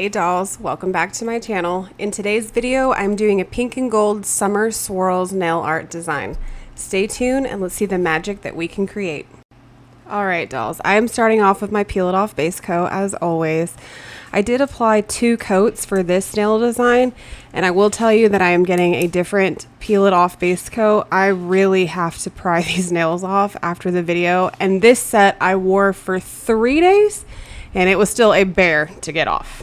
Hey dolls, welcome back to my channel. In today's video, I'm doing a pink and gold summer swirls nail art design. Stay tuned and let's see the magic that we can create. Alright dolls, I am starting off with my peel it off base coat as always. I did apply 2 coats for this nail design, and I will tell you that I am getting a different peel it off base coat. I really have to pry these nails off after the video, and this set I wore for 3 days and it was still a bear to get off.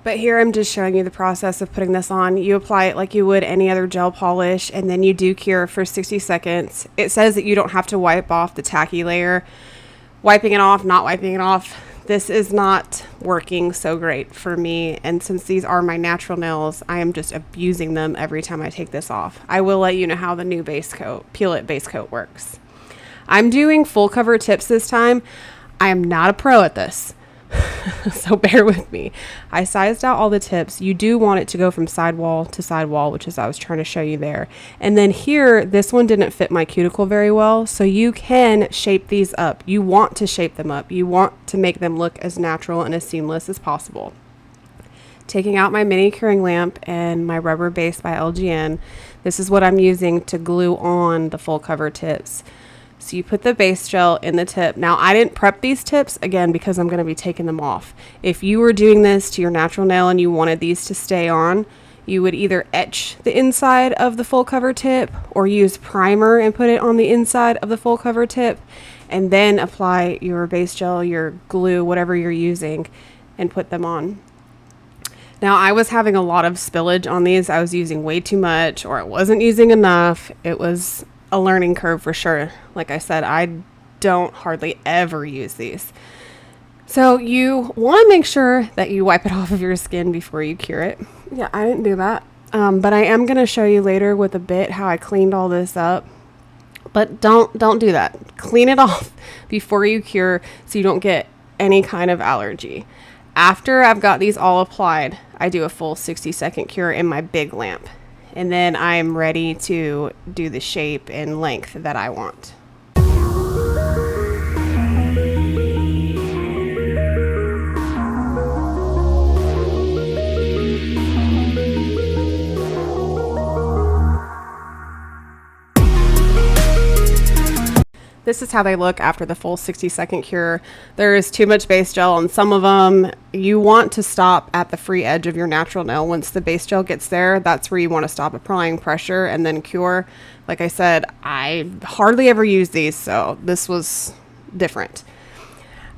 But here I'm just showing you the process of putting this on. You apply it like you would any other gel polish, and then you do cure for 60 seconds. It says that you don't have to wipe off the tacky layer. Wiping it off, not wiping it off, this is not working so great for me. And since these are my natural nails, I am just abusing them every time I take this off. I will let you know how the new base coat, peel it base coat works. I'm doing full cover tips this time. I am not a pro at this. So bear with me. I sized out all the tips. You do want it to go from sidewall to sidewall, which is I was trying to show you there. And then here, this one didn't fit my cuticle very well, so you can shape these up. You want to shape them up. You want to make them look as natural and as seamless as possible. Taking out my mini curing lamp and my rubber base by LGN. This is what I'm using to glue on the full cover tips. So you put the base gel in the tip. Now I didn't prep these tips again because I'm going to be taking them off. If you were doing this to your natural nail and you wanted these to stay on, you would either etch the inside of the full cover tip or use primer and put it on the inside of the full cover tip, and then apply your base gel, your glue, whatever you're using, and put them on. Now I was having a lot of spillage on these. I was using way too much, or I wasn't using enough. It was a learning curve for sure. Like I said, I don't hardly ever use these. So you want to make sure that you wipe it off of your skin before you cure it. Yeah, I didn't do that. But I am going to show you later with a bit how I cleaned all this up. But don't do that. Clean it off before you cure so you don't get any kind of allergy. After I've got these all applied, I do a full 60-second cure in my big lamp. And then I'm ready to do the shape and length that I want. This is how they look after the full 60-second cure. There is too much base gel on some of them. You want to stop at the free edge of your natural nail. Once the base gel gets there, that's where you want to stop applying pressure and then cure. Like I said, I hardly ever use these, so this was different.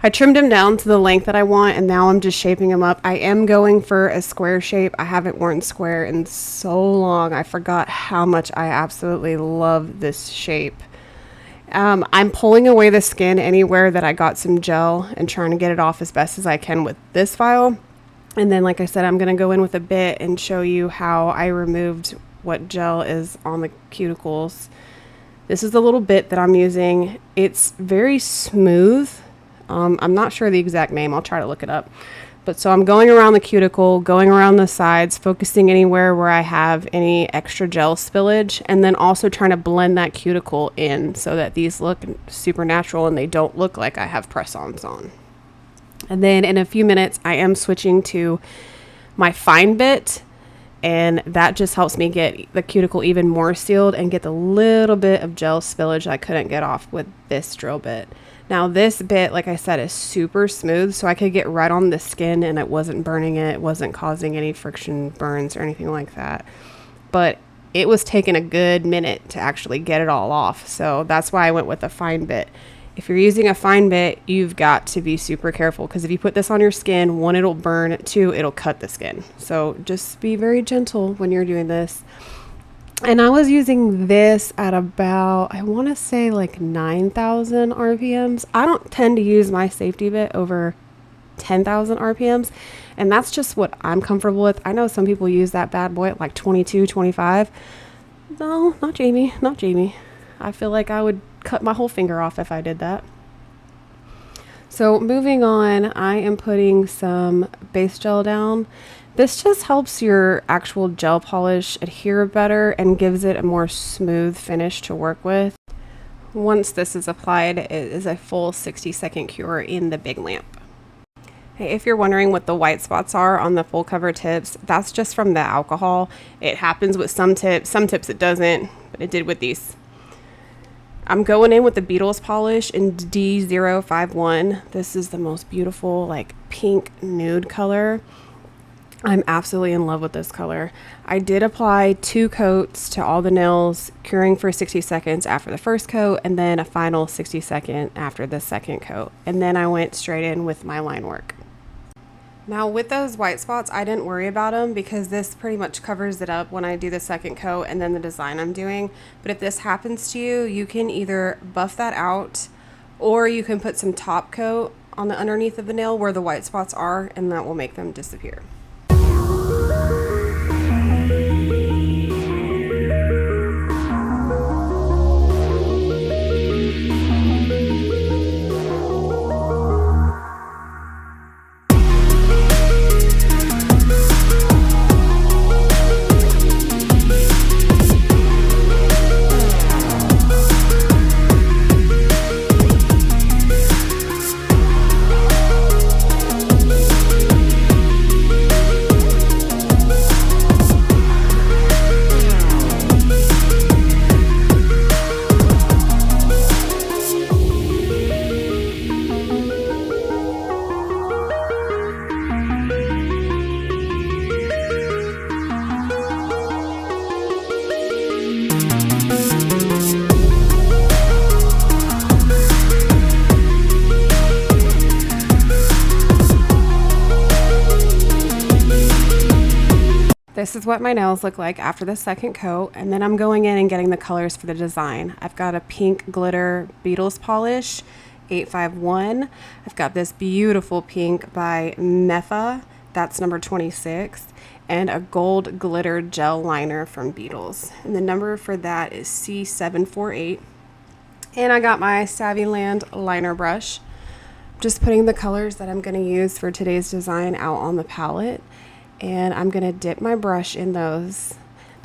I trimmed them down to the length that I want, and now I'm just shaping them up. I am going for a square shape. I haven't worn square in so long. I forgot how much I absolutely love this shape. I'm pulling away the skin anywhere that I got some gel and trying to get it off as best as I can with this file. And then, like I said, I'm going to go in with a bit and show you how I removed what gel is on the cuticles. This is the little bit that I'm using. It's very smooth. I'm not sure the exact name. I'll try to look it up. But so I'm going around the cuticle, going around the sides, focusing anywhere where I have any extra gel spillage, and then also trying to blend that cuticle in so that these look super natural and they don't look like I have press-ons on. And then in a few minutes, I am switching to my fine bit, and that just helps me get the cuticle even more sealed and get the little bit of gel spillage I couldn't get off with this drill bit. Now this bit, like I said, is super smooth, so I could get right on the skin and it wasn't burning it. It wasn't causing any friction burns or anything like that. But it was taking a good minute to actually get it all off. So that's why I went with a fine bit. If you're using a fine bit, you've got to be super careful, because if you put this on your skin, 1, it'll burn, 2, it'll cut the skin. So just be very gentle when you're doing this. And I was using this at about, I want to say like 9,000 RPMs. I don't tend to use my safety bit over 10,000 RPMs. And that's just what I'm comfortable with. I know some people use that bad boy at like 22, 25. No, not Jamie, not Jamie. I feel like I would cut my whole finger off if I did that. So moving on, I am putting some base gel down. This just helps your actual gel polish adhere better and gives it a more smooth finish to work with. Once this is applied, it is a full 60-second cure in the big lamp. Hey, if you're wondering what the white spots are on the full cover tips, that's just from the alcohol. It happens with some tips it doesn't, but it did with these. I'm going in with the Beetles polish in D051. This is the most beautiful, like, pink nude color. I'm absolutely in love with this color. I did apply 2 coats to all the nails, curing for 60 seconds after the first coat, and then a final 60-second after the second coat. And then I went straight in with my line work. Now with those white spots, I didn't worry about them because this pretty much covers it up when I do the second coat and then the design I'm doing. But if this happens to you, you can either buff that out or you can put some top coat on the underneath of the nail where the white spots are, and that will make them disappear. This is what my nails look like after the second coat, and then I'm going in and getting the colors for the design. I've got a pink glitter Beetles polish, 851. I've got this beautiful pink by Mefa, that's number 26, and a gold glitter gel liner from Beetles. And the number for that is C748. And I got my Saviland liner brush. Just putting the colors that I'm going to use for today's design out on the palette. And I'm going to dip my brush in those.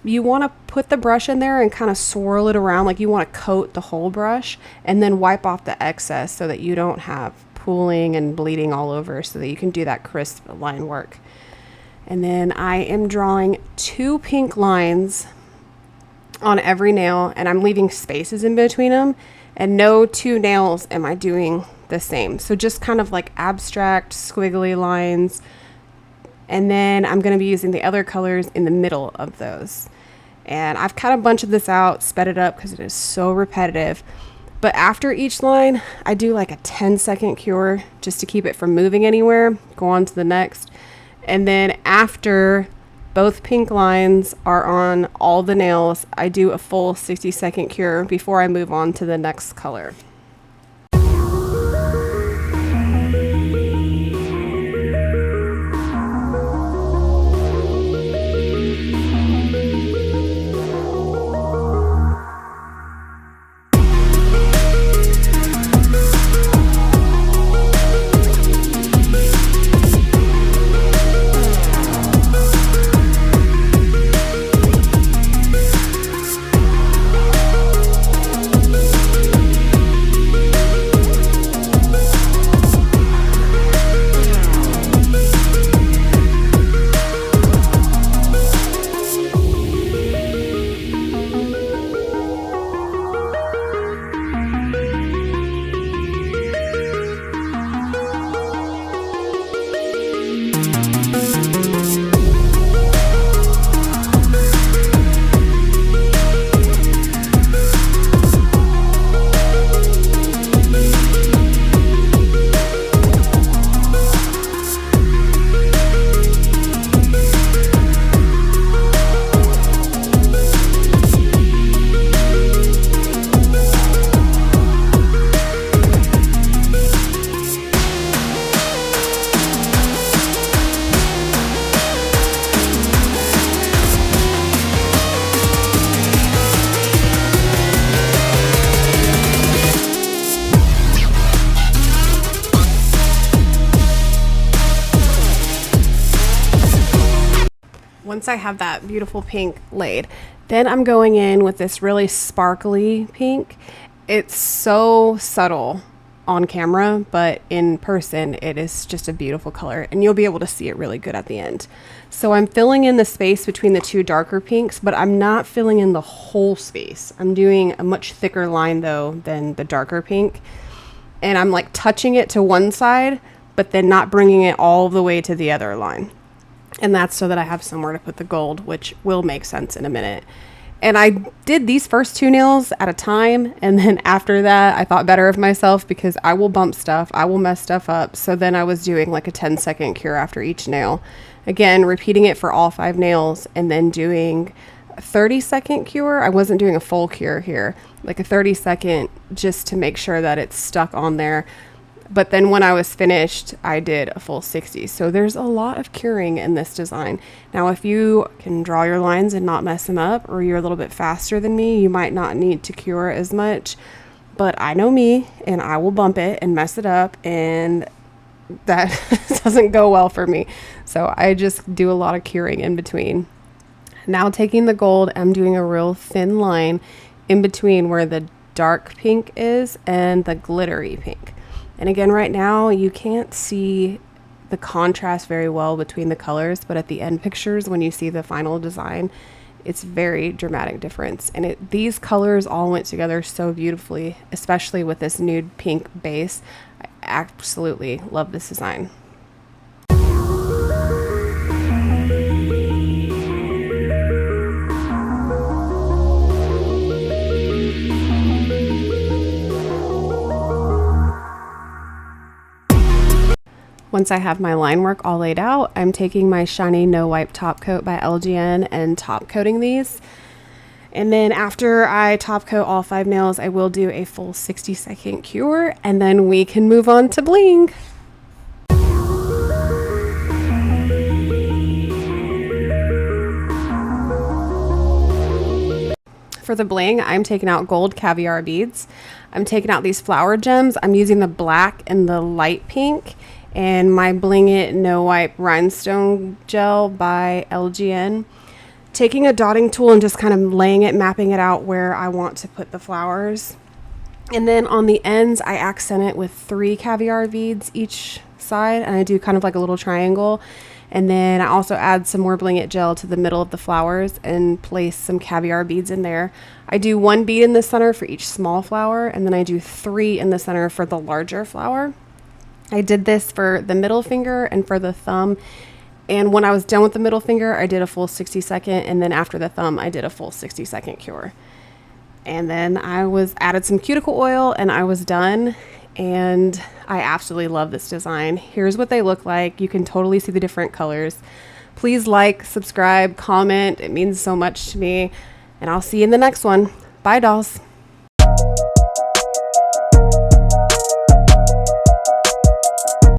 You want to put the brush in there and kind of swirl it around, like you want to coat the whole brush, and then wipe off the excess so that you don't have pooling and bleeding all over, so that you can do that crisp line work. And then I am drawing 2 pink lines on every nail, and I'm leaving spaces in between them, and no 2 nails am I doing the same. So just kind of like abstract squiggly lines. And then I'm going to be using the other colors in the middle of those. And I've cut a bunch of this out, sped it up because it is so repetitive. But after each line, I do like a 10-second cure just to keep it from moving anywhere. Go on to the next. And then after both pink lines are on all the nails, I do a full 60-second cure before I move on to the next color. Once I have that beautiful pink laid, then I'm going in with this really sparkly pink. It's so subtle, on camera, but in person it is just a beautiful color, and you'll be able to see it really good at the end. So I'm filling in the space between the two darker pinks, but I'm not filling in the whole space. I'm doing a much thicker line though than the darker pink, and I'm like touching it to one side but then not bringing it all the way to the other line. And that's so that I have somewhere to put the gold, which will make sense in a minute. And I did these first two nails at a time, and then after that I thought better of myself because I will bump stuff, I will mess stuff up. So then I was doing like a 10-second cure after each nail. Again, repeating it for all 5 nails, and then doing a 30-second cure. I wasn't doing a full cure here, like a 30-second just to make sure that it's stuck on there. But then when I was finished, I did a full 60. So there's a lot of curing in this design. Now, if you can draw your lines and not mess them up, or you're a little bit faster than me, you might not need to cure as much. But I know me, and I will bump it and mess it up, and that doesn't go well for me. So I just do a lot of curing in between. Now taking the gold, I'm doing a real thin line in between where the dark pink is and the glittery pink. And again, right now you can't see the contrast very well between the colors, but at the end pictures, when you see the final design, it's very dramatic difference. And these colors all went together so beautifully, especially with this nude pink base. I absolutely love this design. Once I have my line work all laid out, I'm taking my shiny no wipe top coat by LGN and top coating these. And then after I top coat all 5 nails, I will do a full 60-second cure, and then we can move on to bling. For the bling, I'm taking out gold caviar beads. I'm taking out these flower gems. I'm using the black and the light pink, and my Bling It No Wipe Rhinestone Gel by LGN. Taking a dotting tool and just kind of laying it, mapping it out where I want to put the flowers. And then on the ends, I accent it with 3 caviar beads each side, and I do kind of like a little triangle. And then I also add some more Bling It gel to the middle of the flowers and place some caviar beads in there. I do 1 bead in the center for each small flower, and then I do 3 in the center for the larger flower. I did this for the middle finger and for the thumb. And when I was done with the middle finger, I did a full 60-second. And then after the thumb, I did a full 60-second cure. And then I added some cuticle oil, and I was done. And I absolutely love this design. Here's what they look like. You can totally see the different colors. Please like, subscribe, comment. It means so much to me. And I'll see you in the next one. Bye, dolls.